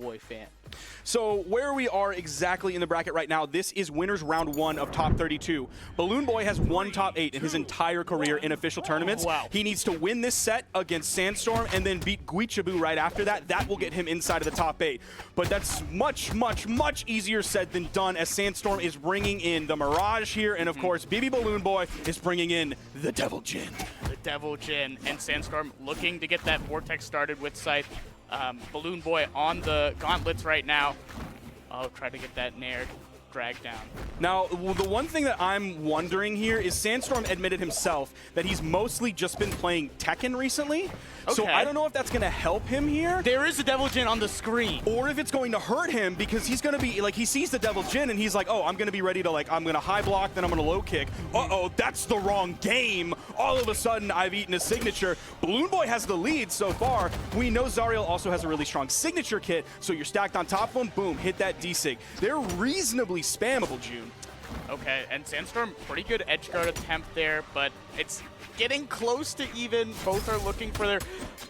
Boy fan. So where we are exactly in the bracket right now, this is winners round 1 of top 32. BallonBoy has won top 8 in his entire career in official tournaments. Wow. He needs to win this set against Sandstorm and then beat Guichabu right after that. That will get him inside of the top 8. But that's much, much, much easier said than done, as Sandstorm is bringing in the Mirage here, and of course BBBallonBoy is bringing in the Devil Jin. The Devil Jin, and Sandstorm looking to get that Vortex started with Scythe. BallonBoy on the gauntlets right now. Oh, try to get that Nair dragged down. Now, the one thing that I'm wondering here is Sandstorm admitted himself that he's mostly just been playing Tekken recently. So Okay. I don't know if that's going to help him here. There is a Devil Jin on the screen. Or if it's going to hurt him, because he's going to be, like, he sees the Devil Jin and he's like, oh, I'm going to be ready to, like, I'm going to high block, then I'm going to low kick. Uh-oh, that's the wrong game. All of a sudden, I've eaten a signature. BallonBoy has the lead so far. We know Zariel also has a really strong signature kit, so you're stacked on top of him, boom, hit that D-Sig. They're reasonably spammable, June. Okay, and Sandstorm, pretty good edge guard attempt there, but it's getting close to even. Both are looking for their,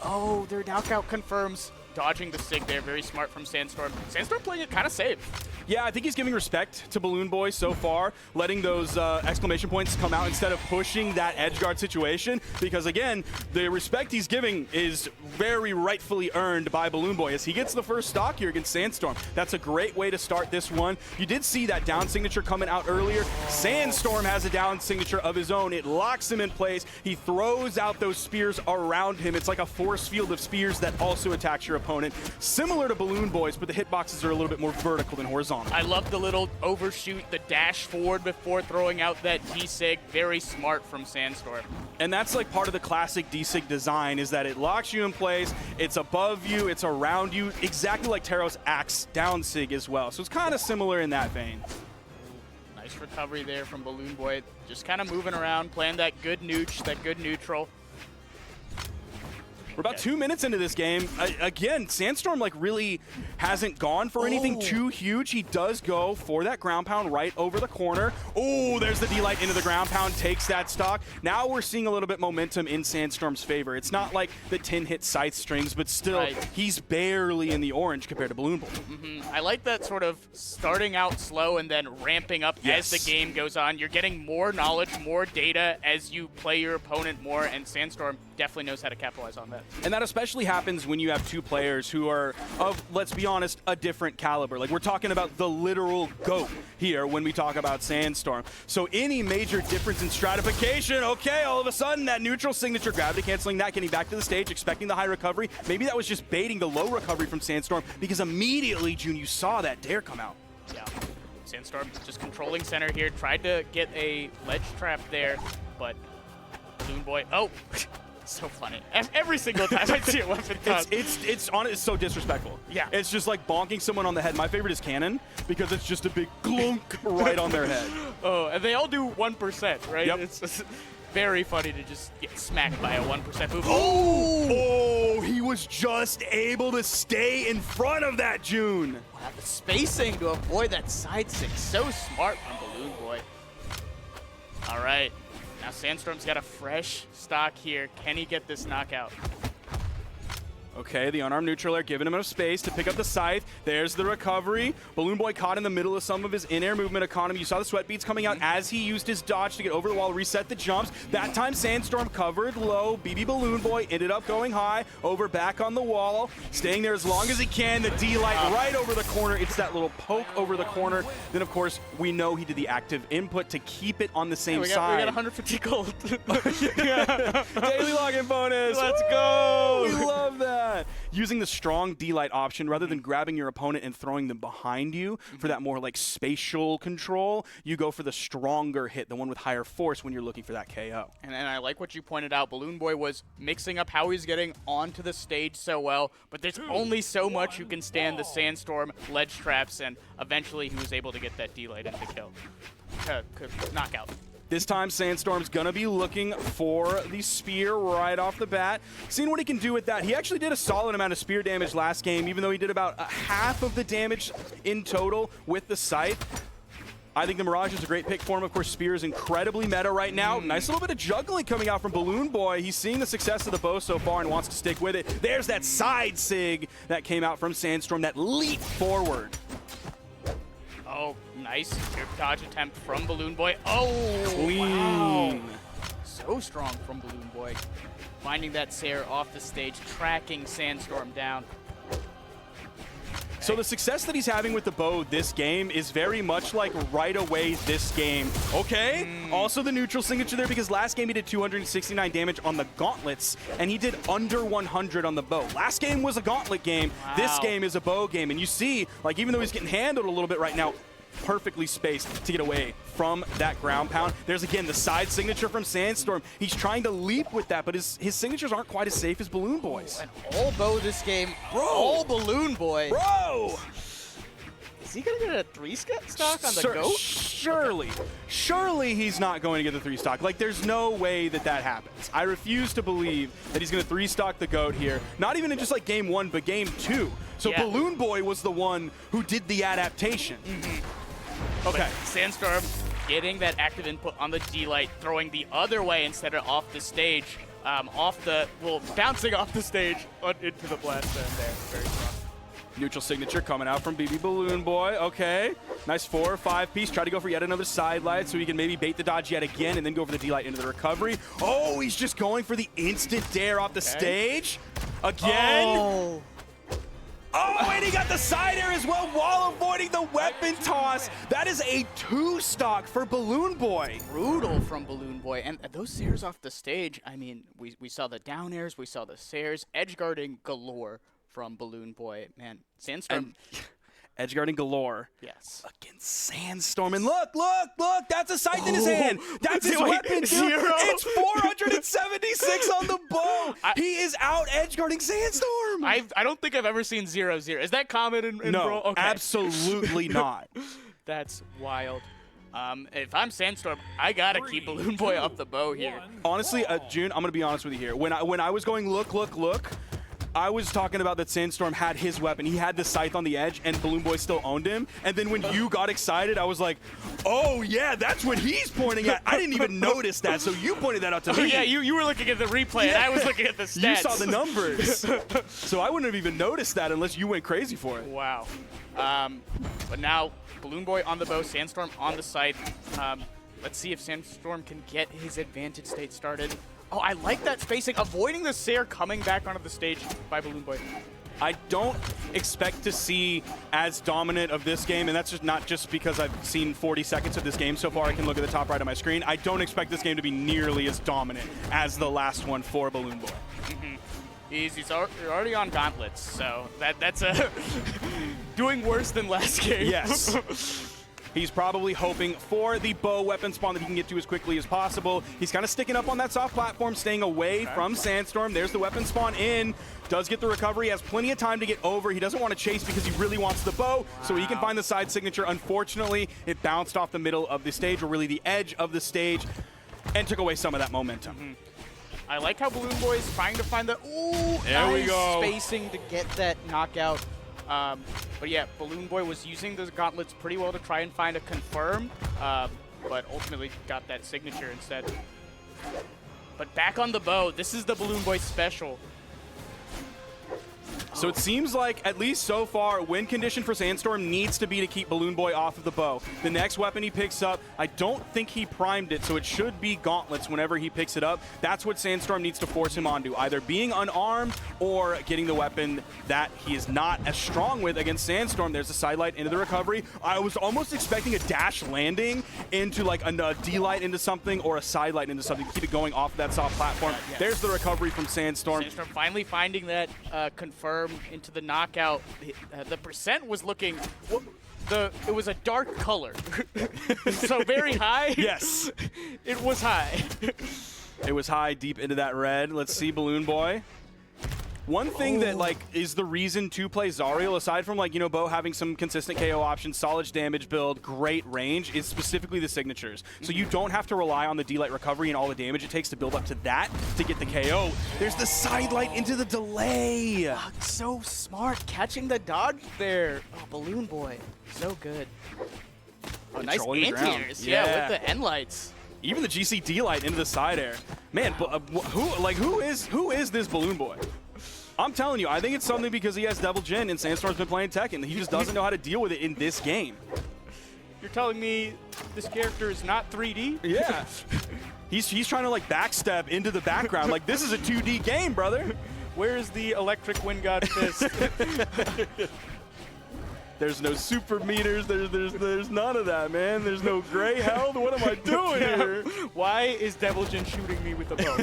oh, their knockout confirms. Dodging the Sig there, very smart from Sandstorm. Sandstorm playing it kind of safe. Yeah, I think he's giving respect to BallonBoy so far, letting those exclamation points come out instead of pushing that edgeguard situation, because again, the respect he's giving is very rightfully earned by BallonBoy as he gets the first stock here against Sandstorm. That's a great way to start this one. You did see that down signature coming out earlier. Sandstorm has a down signature of his own. It locks him in place. He throws out those spears around him. It's like a force field of spears that also attacks your opponent. Similar to BallonBoy's, but the hitboxes are a little bit more vertical than horizontal. I love the little overshoot, the dash forward before throwing out that D-Sig. Very smart from Sandstorm. And that's like part of the classic D-Sig design, is that it locks you in place, it's above you, it's around you, exactly like Taro's Axe down Sig as well. So it's kind of similar in that vein. Nice recovery there from BallonBoy. Just kind of moving around, playing that good nooch, that good neutral. We're about 2 minutes into this game. Again, Sandstorm like really hasn't gone for anything too huge. He does go for that ground pound right over the corner. Oh, there's the D-Light into the ground pound, takes that stock. Now we're seeing a little bit momentum in Sandstorm's favor. It's not like the 10-hit Scythe strings, but still, he's barely in the orange compared to BallonBoy. I like that sort of starting out slow and then ramping up as the game goes on. You're getting more knowledge, more data as you play your opponent more, and Sandstorm definitely knows how to capitalize on that. And that especially happens when you have two players who are of, let's be honest, a different caliber. Like, we're talking about the literal GOAT here when we talk about Sandstorm. So any major difference in stratification, okay, all of a sudden that neutral signature, gravity canceling that, getting back to the stage, expecting the high recovery. Maybe that was just baiting the low recovery from Sandstorm, because immediately, June, you saw that dare come out. Yeah, Sandstorm just controlling center here, tried to get a ledge trap there, but BallonBoy, oh. So funny. Every single time I see a weapon toss. It's so disrespectful. Yeah. It's just like bonking someone on the head. My favorite is Cannon, because it's just a big glunk right on their head. Oh, and they all do 1%, right? Yep. It's very funny to just get smacked by a 1% move. Oh, he was just able to stay in front of that, June. Wow, the spacing to avoid that side six. So smart from BallonBoy. All right. Now Sandstorm's got a fresh stock here. Can he get this knockout? Okay, the unarmed neutral air giving him enough space to pick up the scythe. There's the recovery. BallonBoy caught in the middle of some of his in-air movement economy. You saw the sweat beads coming out as he used his dodge to get over the wall, reset the jumps. That time Sandstorm covered low. BBBallonBoy ended up going high, over back on the wall, staying there as long as he can. The D-Light right over the corner. It's that little poke over the corner. Then, of course, we know he did the active input to keep it on the same side. We got 150 gold. Daily login bonus. Let's go. We love that. Using the strong D-Light option rather than grabbing your opponent and throwing them behind you for that more like spatial control, you go for the stronger hit, the one with higher force when you're looking for that KO. And I like what you pointed out. BallonBoy was mixing up how he's getting onto the stage so well, but there's only so much you can stand the Sandstorm ledge traps, and eventually he was able to get that D-Light into kill. Knockout. This time, Sandstorm's gonna be looking for the spear right off the bat. Seeing what he can do with that. He actually did a solid amount of spear damage last game, even though he did about half of the damage in total with the scythe. I think the Mirage is a great pick for him. Of course, Spear is incredibly meta right now. Nice little bit of juggling coming out from BallonBoy. He's seeing the success of the bow so far and wants to stick with it. There's that side sig that came out from Sandstorm, that leap forward. Oh, nice dodge attempt from BallonBoy. Oh, Clean. Wow. So strong from BallonBoy. Finding that Sair off the stage, tracking Sandstorm down. So the success that he's having with the bow this game is very much like right away this game. Okay, also the neutral signature there, because last game he did 269 damage on the gauntlets, and he did under 100 on the bow. Last game was a gauntlet game. Wow. This game is a bow game, and you see, like, even though he's getting handled a little bit right now, perfectly spaced to get away from that ground pound. There's again the side signature from Sandstorm. He's trying to leap with that, but his signatures aren't quite as safe as BallonBoy's. An all bow this game, all BallonBoy. Bro! Is he gonna get a 3-stock on the goat? Surely he's not going to get the 3-stock. Like, there's no way that that happens. I refuse to believe that he's going to 3-stock the goat here. Not even in just like game 1, but game 2. So yeah. BallonBoy was the one who did the adaptation. Okay. Sandstorm getting that active input on the D-Light, throwing the other way instead of off the stage. Bouncing off the stage into the blast zone there. Very strong. Neutral signature coming out from BBBallonBoy. Okay. Nice 4 or 5 piece. Try to go for yet another side light so he can maybe bait the dodge yet again and then go for the D-Light into the recovery. Oh, he's just going for the instant dare off the stage. Again. Oh, and he got the side air as well while avoiding the weapon toss. That is a 2-stock for BallonBoy. Brutal from BallonBoy. And those Sairs off the stage, I mean, we saw the down airs, we saw the Sairs, edge guarding galore from BallonBoy. Man, Sandstorm. Edge guarding galore. Yes. Against Sandstorm. And look, that's a scythe in his hand. That's his weapon, dude. It's 476 on the bow. He is out edge guarding Sandstorm. I don't think I've ever seen 0-0. Is that common in No, Brawl? Okay. absolutely not. That's wild. If I'm Sandstorm, I gotta keep BallonBoy off the bow here. Honestly, June, I'm gonna be honest with you here. When I was going look, I was talking about that Sandstorm had his weapon. He had the scythe on the edge, and BallonBoy still owned him. And then when you got excited, I was like, oh, yeah, that's what he's pointing at. I didn't even notice that, so you pointed that out to me. Oh, yeah, you were looking at the replay, and I was looking at the stats. You saw the numbers. So I wouldn't have even noticed that unless you went crazy for it. Wow. But now, BallonBoy on the bow, Sandstorm on the scythe. Let's see if Sandstorm can get his advantage state started. Oh, I like that spacing, avoiding the Sair coming back onto the stage by BallonBoy. I don't expect to see as dominant of this game, and that's just not just because I've seen 40 seconds of this game so far. I can look at the top right of my screen. I don't expect this game to be nearly as dominant as the last one for BallonBoy. He's already on gauntlets, so that's a doing worse than last game. Yes. He's probably hoping for the bow weapon spawn that he can get to as quickly as possible. He's kind of sticking up on that soft platform, staying away from Sandstorm. There's the weapon spawn in. Does get the recovery. Has plenty of time to get over. He doesn't want to chase because he really wants the bow, so he can find the side signature. Unfortunately, it bounced off the middle of the stage, or really the edge of the stage, and took away some of that momentum. I like how BallonBoy is trying to find the There we go. spacing to get that knockout. But yeah, BallonBoy was using those gauntlets pretty well to try and find a confirm, but ultimately got that signature instead. But back on the bow, this is the BallonBoy special. So it seems like, at least so far, win condition for Sandstorm needs to be to keep BallonBoy off of the bow. The next weapon he picks up, I don't think he primed it, so it should be gauntlets whenever he picks it up. That's what Sandstorm needs to force him onto, either being unarmed or getting the weapon that he is not as strong with against Sandstorm. There's a sidelight into the recovery. I was almost expecting a dash landing into like a D-light into something or a sidelight into something to keep it going off of that soft platform. Yes. There's the recovery from Sandstorm. Sandstorm finally finding that confirm into the knockout. The percent was looking, it was a dark color, so very high. Yes. It was high. It was high, deep into that red. Let's see BallonBoy. One thing that like is the reason to play Zariel, aside from like, you know, Bo having some consistent KO options, solid damage build, great range, is specifically the signatures. So you don't have to rely on the D-Light recovery and all the damage it takes to build up to that to get the KO. There's the side light into the delay. Oh, so smart, catching the dodge there. Oh, BallonBoy, so good. Oh, nice controlling the ground. anti-airs. Yeah, with the end lights. Even the GCD light into the side air. Man, who is this Balloon Boy? I'm telling you, I think it's something because he has Devil Jin and Sandstorm's been playing Tekken. He just doesn't know how to deal with it in this game. You're telling me this character is not 3D? Yeah. He's trying to like backstep into the background. Like, this is a 2D game, brother. Where is the electric wind god fist? There's no super meters. There's none of that, man. There's no gray health. What am I doing here? Why is Devil Jin shooting me with a bow?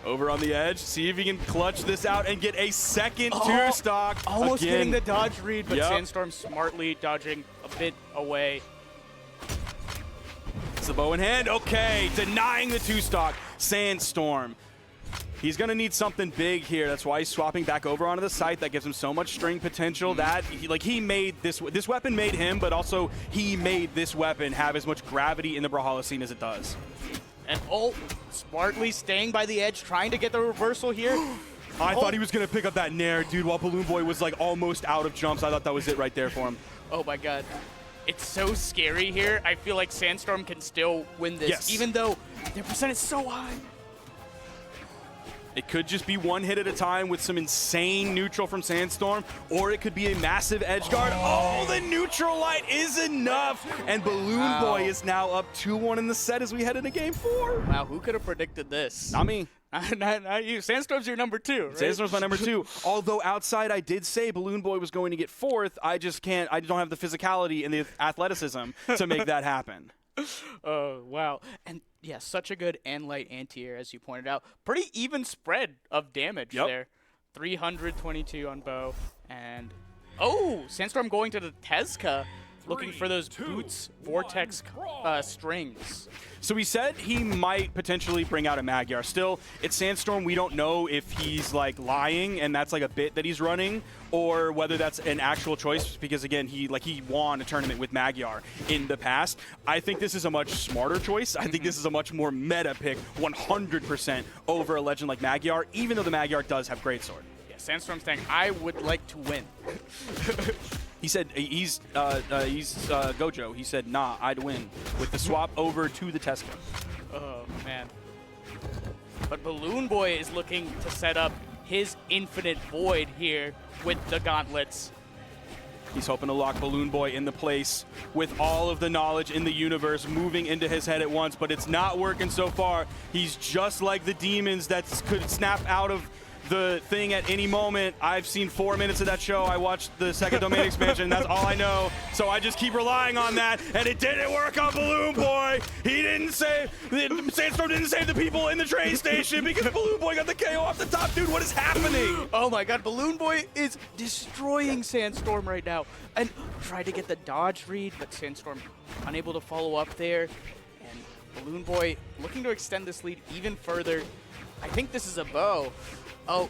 Over on the edge, see if he can clutch this out and get a second two stock. Almost again. getting the dodge read, but Yep. Sandstorm smartly dodging a bit away. It's the bow in hand. Okay, denying the two stock. Sandstorm. He's going to need something big here. That's why he's swapping back over onto the site. That gives him so much string potential. That he made this weapon made him, but also he made this weapon have as much gravity in the Brawlhalla scene as it does. And smartly staying by the edge, trying to get the reversal here. I thought he was going to pick up that nair, dude, while Balloon Boy was like almost out of jumps. I thought that was it right there for him. Oh my god. It's so scary here. I feel like Sandstorm can still win this, Yes. even though their percent is so high. It could just be one hit at a time with some insane neutral from Sandstorm, or it could be a massive edge guard. Oh, the neutral light is enough! And Balloon Boy is now up 2-1 in the set as we head into game 4. Wow, who could have predicted this? Not me. Not you. Sandstorm's your number 2, right? Sandstorm's my number 2. Although outside I did say Balloon Boy was going to get 4th, I just can't, I don't have the physicality and the athleticism to make that happen. Oh, wow. And yeah, such a good and light anti-air, as you pointed out. Pretty even spread of damage there. 322 on bow. And, Sandstorm going to the Tezca, looking for those boots, vortex strings. So he said he might potentially bring out a Magyar. Still, it's Sandstorm. We don't know if he's like lying and that's like a bit that he's running, or whether that's an actual choice because again, he won a tournament with Magyar in the past. I think this is a much smarter choice. I think this is a much more meta pick, 100% over a legend like Magyar, even though the Magyar does have greatsword. Yeah, Sandstorm's saying, I would like to win. He said he's Gojo. He said, nah, I'd win with the swap over to the Tezca. Oh, man. But Balloon Boy is looking to set up his infinite void here with the gauntlets. He's hoping to lock Balloon Boy in the place with all of the knowledge in the universe moving into his head at once, but it's not working so far. He's just like the demons that could snap out of the thing at any moment. I've seen 4 minutes of that show. I watched the second domain expansion. That's all I know. So I just keep relying on that, and it didn't work on Balloon Boy. He didn't save, Sandstorm didn't save the people in the train station because Balloon Boy got the KO off the top. Dude, what is happening? Oh my god, Balloon Boy is destroying Sandstorm right now. And tried to get the dodge read, but Sandstorm unable to follow up there. And Balloon Boy looking to extend this lead even further. I think this is a bow. Oh,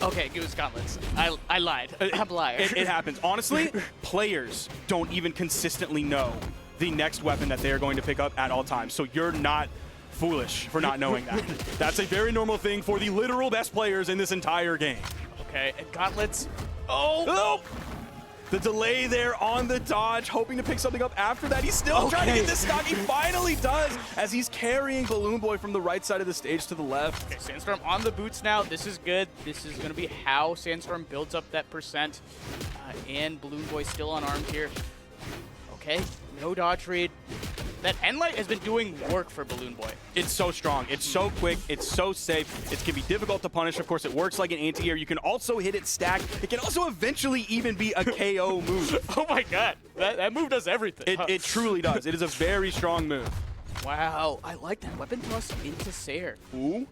okay, Goose Gauntlets. I lied. I'm a liar. It happens. Honestly, players don't even consistently know the next weapon that they are going to pick up at all times. So you're not foolish for not knowing that. That's a very normal thing for the literal best players in this entire game. Okay, and Gauntlets. Oh! The delay there on the dodge, hoping to pick something up after that. He's still trying to get this stock. He finally does as he's carrying Balloon Boy from the right side of the stage to the left. Okay, Sandstorm on the boots now. This is good. This is going to be how Sandstorm builds up that percent. And Balloon Boy still unarmed here. Okay, no dodge read. That end light has been doing work for Balloon Boy. It's so strong. It's so quick. It's so safe. It can be difficult to punish. Of course, it works like an anti-air. You can also hit it stacked. It can also eventually even be a KO move. Oh my god, that move does everything. It truly does. It is a very strong move. Wow, I like that weapon toss into Sayer. Ooh.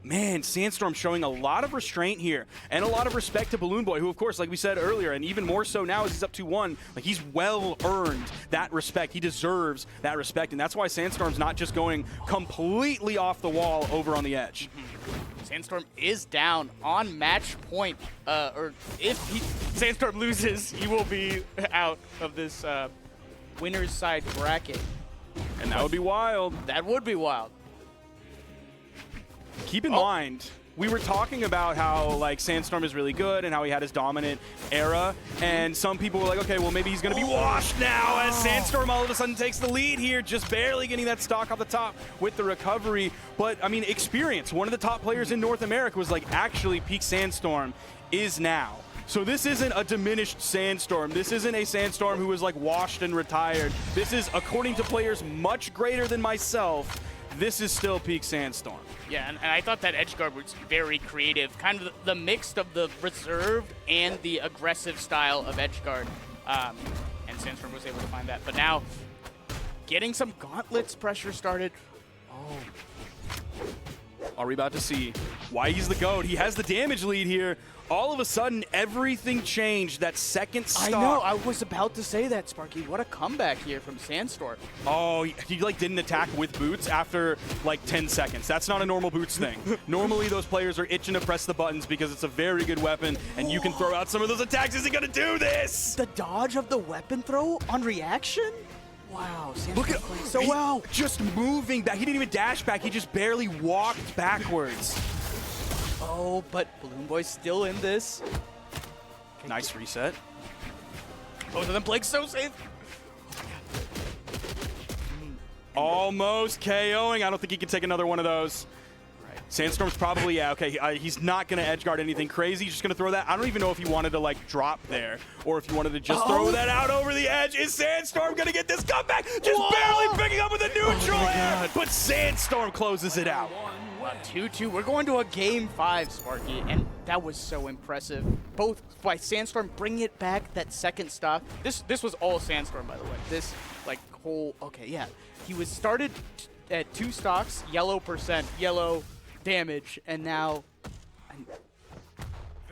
Man, Sandstorm showing a lot of restraint here and a lot of respect to Balloon Boy, who, of course, like we said earlier, and even more so now as he's up 2-1, like he's well earned that respect. He deserves that respect, and that's why Sandstorm's not just going completely off the wall over on the edge. Sandstorm is down on match point, or if Sandstorm loses, he will be out of this winner's side bracket. And that would be wild. That would be wild. Keep in mind, we were talking about how like Sandstorm is really good and how he had his dominant era, and some people were like, okay, well maybe he's gonna be washed now as Sandstorm all of a sudden takes the lead here, just barely getting that stock off the top with the recovery. But I mean, experience. One of the top players in North America was like, actually peak Sandstorm is now. So this isn't a diminished Sandstorm. This isn't a Sandstorm who was like washed and retired. This is, according to players much greater than myself, this is still peak Sandstorm. Yeah, and I thought that edgeguard was very creative. Kind of the mix of the reserved and the aggressive style of edgeguard. And Sandstorm was able to find that. But now, getting some gauntlets pressure started. Oh. Are we about to see why he's the GOAT? He has the damage lead here. All of a sudden, everything changed. That second stock. I know. I was about to say that, Sparky. What a comeback here from Sandstorm. Oh, he like didn't attack with boots after like 10 seconds. That's not a normal boots thing. Normally, those players are itching to press the buttons because it's a very good weapon, and you can throw out some of those attacks. Is he gonna do this? The dodge of the weapon throw on reaction? Wow, Look at playing so well. Just moving back. He didn't even dash back. He just barely walked backwards. Oh, but BallonBoy's still in this. Nice reset. Both of them playing so safe. Almost KOing. I don't think he can take another one of those. Right. Sandstorm's probably, yeah, okay. He's not going to edgeguard anything crazy. He's just going to throw that. I don't even know if he wanted to, like, drop there or if he wanted to just throw that out over the edge. Is Sandstorm going to get this comeback? Just barely picking up with a neutral air. But Sandstorm closes it out. 2-2. We're going to a game 5, Sparky, and that was so impressive. Both by Sandstorm bringing it back that second stock. This was all Sandstorm, by the way. This like whole yeah. He was started at 2 stocks, yellow percent, yellow damage, and now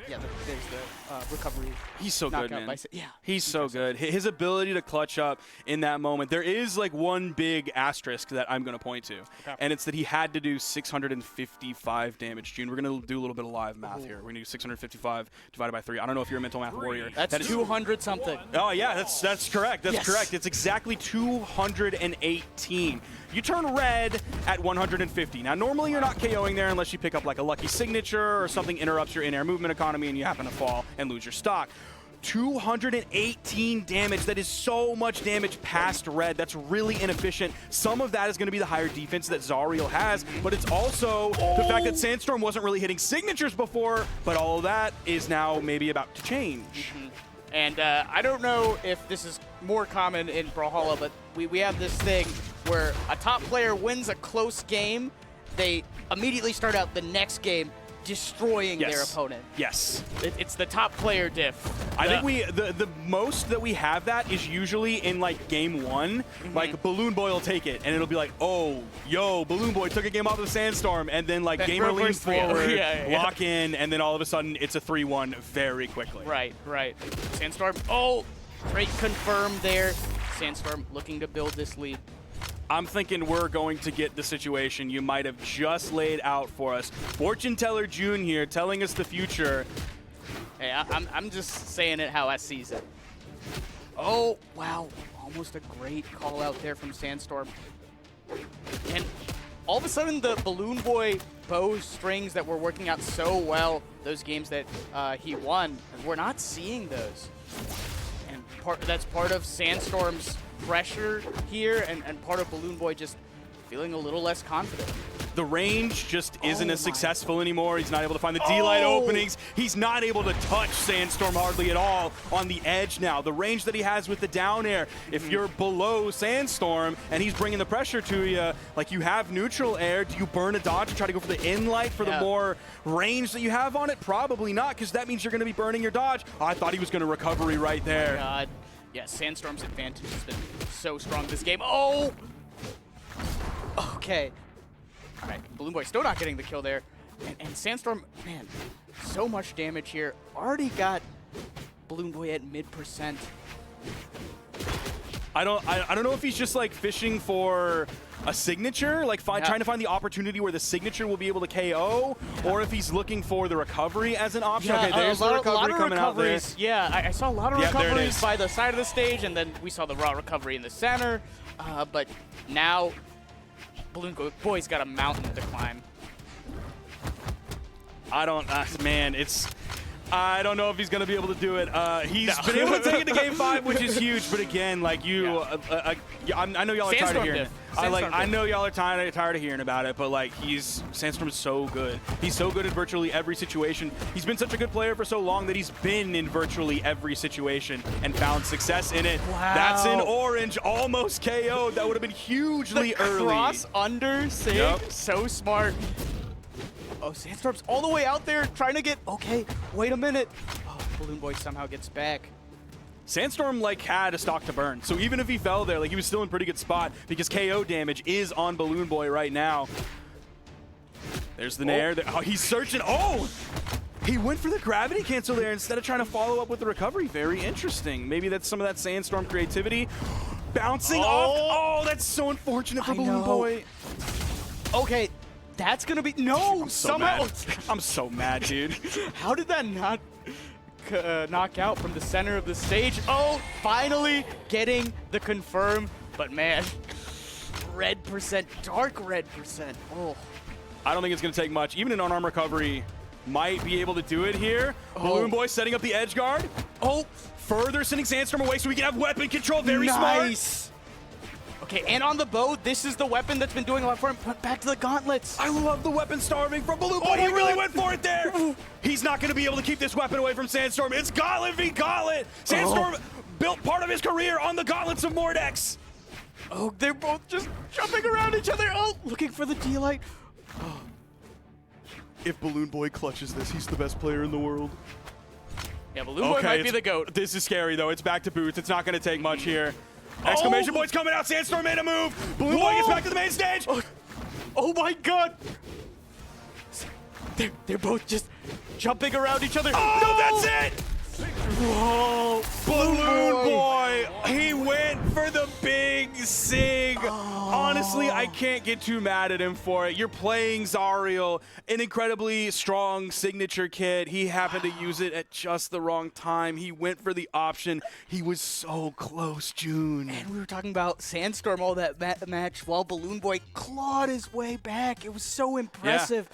yeah, there's the recovery. He's so good, man. Yeah, he's so good. His ability to clutch up in that moment. There is like one big asterisk that I'm going to point to, and it's that he had to do 655 damage. June, we're going to do a little bit of live math here. We're going to do 655 divided by 3. I don't know if you're a mental math warrior. That's 200 something. Oh yeah, that's correct. That's correct. It's exactly 218. You turn red at 150. Now, normally you're not KOing there unless you pick up like a lucky signature or something interrupts your in-air movement economy and you happen to fall and lose your stock. 218 damage. That is so much damage past red. That's really inefficient. Some of that is going to be the higher defense that Zariel has, but it's also the fact that Sandstorm wasn't really hitting signatures before, but all of that is now maybe about to change. And I don't know if this is more common in Brawlhalla, but we have this thing where a top player wins a close game, they immediately start out the next game destroying their opponent. Yes. It's the top player diff. I think the most that we have that is usually in like game 1. Like BallonBoy will take it and it'll be like, oh, yo, BallonBoy took a game off of the Sandstorm, and then like gamer leans forward, lock in, and then all of a sudden it's a 3-1 very quickly. Right. Sandstorm, great confirm there. Sandstorm looking to build this lead. I'm thinking we're going to get the situation you might have just laid out for us. Fortune Teller June here telling us the future. Hey, I'm just saying it how I sees it. Oh, wow. Almost a great call out there from Sandstorm. And all of a sudden, the BallonBoy bow strings that were working out so well, those games that he won, we're not seeing those. And that's part of Sandstorm's pressure here, and part of BallonBoy just feeling a little less confident. The range just isn't as successful anymore. He's not able to find the D-light openings. He's not able to touch Sandstorm hardly at all on the edge now. The range that he has with the down air, if you're below Sandstorm and he's bringing the pressure to you, like you have neutral air, do you burn a dodge and try to go for the in-light for the more range that you have on it? Probably not, because that means you're going to be burning your dodge. Oh, I thought he was going to recovery right there. Oh my God. Yeah, Sandstorm's advantage has been so strong this game. Oh! Okay. All right, BallonBoy still not getting the kill there. And Sandstorm, man, so much damage here. Already got BallonBoy at mid%. I don't know if he's just like fishing for a signature, like trying to find the opportunity where the signature will be able to KO, or if he's looking for the recovery as an option. Yeah, okay, there's the recovery coming out there. Yeah, I saw a lot of recoveries by the side of the stage, and then we saw the raw recovery in the center. But now BallonBoy's got a mountain to climb. I don't, man, I don't know if he's going to be able to do it. He's been able to take it to Game 5, which is huge. But again, like I know y'all are tired of hearing it. I know y'all are tired of hearing about it. But like, Sandstorm is so good. He's so good in virtually every situation. He's been such a good player for so long that he's been in virtually every situation and found success in it. Wow. That's in orange, almost KO'd. That would have been hugely early. Cross under Sig, Yep. so smart. Oh, Sandstorm's all the way out there trying to get, okay, wait a minute. Oh, Balloon Boy somehow gets back. Sandstorm like had a stock to burn, so even if he fell there, like he was still in pretty good spot because KO damage is on Balloon Boy right now. There's the nair. Oh, he's searching. Oh, he went for the gravity cancel there instead of trying to follow up with the recovery. Very interesting. Maybe that's some of that Sandstorm creativity. Bouncing off. Oh, that's so unfortunate for Balloon Boy. Okay. That's gonna be somehow. I'm so mad, dude. How did that not knock out from the center of the stage? Oh, finally getting the confirm. But man, red percent, dark red percent. Oh, I don't think it's gonna take much. Even an unarmed recovery might be able to do it here. Balloon Boy setting up the edge guard. Oh, further sending Sandstorm away so we can have weapon control. Very smart. Okay, and on the bow, this is the weapon that's been doing a lot for him. Put back to the gauntlets. I love the weapon starving from Balloon Boy. He really went for it there. He's not going to be able to keep this weapon away from Sandstorm. It's Gauntlet v Gauntlet. Sandstorm built part of his career on the gauntlets of Mordex. Oh, they're both just jumping around each other. Oh, looking for the D-Light. Oh. If Balloon Boy clutches this, he's the best player in the world. Yeah, Balloon Boy might be the GOAT. This is scary, though. It's back to boots. It's not going to take much here. Exclamation point's coming out. Sandstorm made a move. Balloon Boy gets back to the main stage. Oh my god. They're both just jumping around each other. Oh, no, that's it. Whoa. Balloon Boy. He went for the big sig. Honestly, I can't get too mad at him for it. You're playing Zariel, an incredibly strong signature kit. He happened to use it at just the wrong time. He went for the option. He was so close, June. And we were talking about Sandstorm all that match while Balloon Boy clawed his way back. It was so impressive.